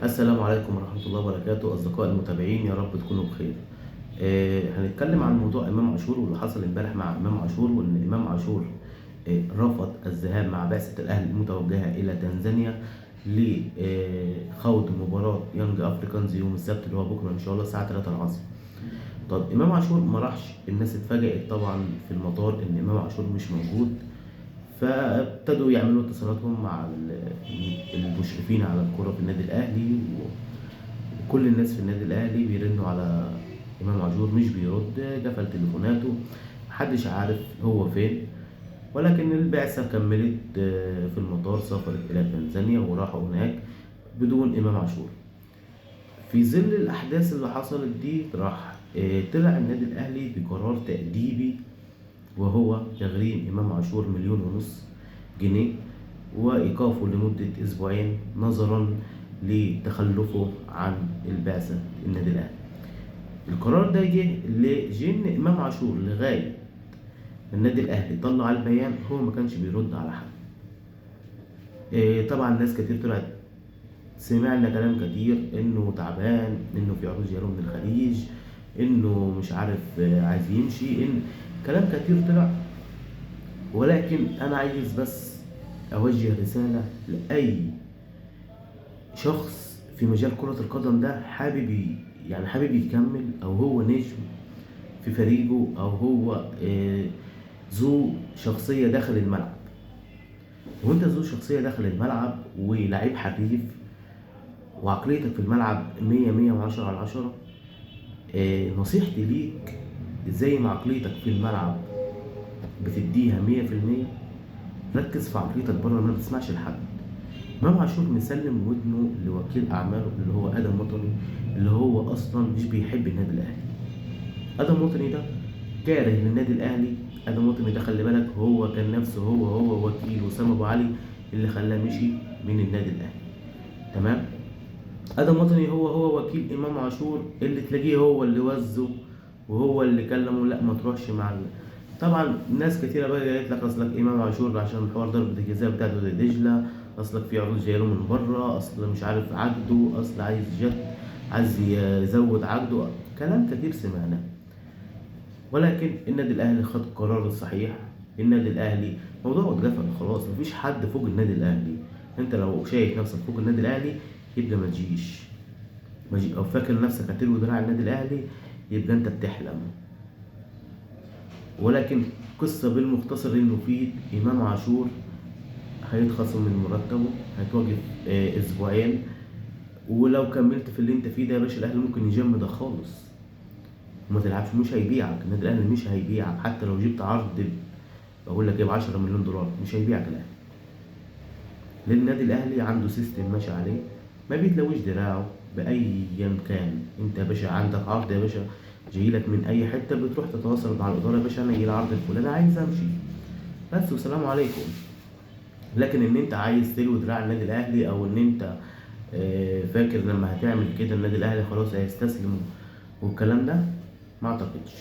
السلام عليكم ورحمة الله وبركاته أصدقائي المتابعين، يا رب تكونوا بخير. هنتكلم عن موضوع إمام عاشور واللي حصل امبارح مع إمام عاشور، وإن إمام عاشور رفض الذهاب مع بعثة الأهلي المتوجهة إلى تنزانيا لخوض مباراة يانج أفريكانز يوم السبت اللي هو بكرة إن شاء الله الساعة 3 العصر. طب إمام عاشور ما راحش، الناس اتفاجئت طبعا في المطار إن إمام عاشور مش موجود، فابتدوا يعملوا اتصالاتهم مع المشرفين على الكرة في النادي الأهلي، وكل الناس في النادي الأهلي بيرنوا على إمام عاشور مش بيرد، قفل تليفوناته، محدش عارف هو فين. ولكن البعثة كملت في المطار، سافرت إلى تنزانيا وراحوا هناك بدون إمام عاشور. في ظل الأحداث اللي حصلت دي راح طلع النادي الأهلي بقرار تأديبي، وهو تغريم إمام عاشور 1.5 مليون جنيه وإيقافه لمدة أسبوعين نظرا لتخلفه عن البعثة النادي الأهلي. القرار ده جه لجن إمام عاشور لغاية النادي الأهلي طلع البيان، هو ما كانش بيرد على حد. طبعا ناس كتير طلعت، سمعنا كلام كتير إنه تعبان، إنه في عروض جاله من الخليج، إنه مش عارف عايز يمشي، إن كلام كتير طلع. ولكن أنا عايز بس أوجه رسالة لأي شخص في مجال كرة القدم ده حابب يكمل، أو هو نجم في فريقه، أو هو ذو شخصية داخل الملعب. وأنت ذو شخصية داخل الملعب ولعيب حريف وعقليتك في الملعب 100 110 على 10، نصيحتي ليك زي ما عقليتك في الملعب بتديها 100%، ركز في عقليتك بره، ما تسمعش لحد. إمام عاشور مسلم ودنه لوكيل أعماله اللي هو آدم وطني، اللي هو أصلا مش بيحب النادي الأهلي. آدم وطني ده كاره للنادي الأهلي. آدم وطني ده خلي بالك هو كان نفسه هو وكيل وسام أبو علي اللي خلاه مشي من النادي الأهلي. تمام. آدم وطني هو وكيل إمام عاشور اللي تلاقيه هو اللي وزه وهو اللي كلمه لا ما تروحش مع طبعا ناس كتيرة بقى قالت لك اصلك امام عاشور عشان حوار ضربة الجزاء بتاعته دي دجلة، اصلك في عروض جايله من بره، اصل مش عارف عقده، اصل عايز عايز يزود عقده، كلام كتير سمعناه. ولكن النادي الاهلي خد القرار الصحيح. النادي الاهلي موضوع اتقفل خلاص، مفيش حد فوق النادي الاهلي. انت لو شايف نفسك فوق النادي الاهلي يبقى ما تجيش، او فاكر نفسك هتلوي دراع النادي الاهلي يبقى انت بتحلم. ولكن قصة بالمختصر المفيد، إمام عاشور هيتخصم من مرتبه، هيتوقف أسبوعين. ولو كملت في اللي أنت فيه ده يا باشا، الأهلي ممكن يجمدك خالص وما تلعبش، مش هيبيعك النادي الأهلي، مش هيبيعك حتى لو جبت عرض بقول لك إيه ب10 مليون دولار، مش هيبيعك الأهلي. لأن النادي الأهلي عنده سيستم ماشي عليه، ما بيتلويش دراعه بأيا كان. أنت يا باشا عندك عرض يا باشا جايلك من أي حتة، بتروح تتواصل مع الإدارة، يا باشا أنا جايلي عرض الفلاني عايز أمشي بس والسلام عليكم. لكن ان انت عايز تلوي دراع النادي الاهلي، او ان انت فاكر لما هتعمل كده النادي الاهلي خلاص هيستسلم والكلام ده، ما اعتقدش.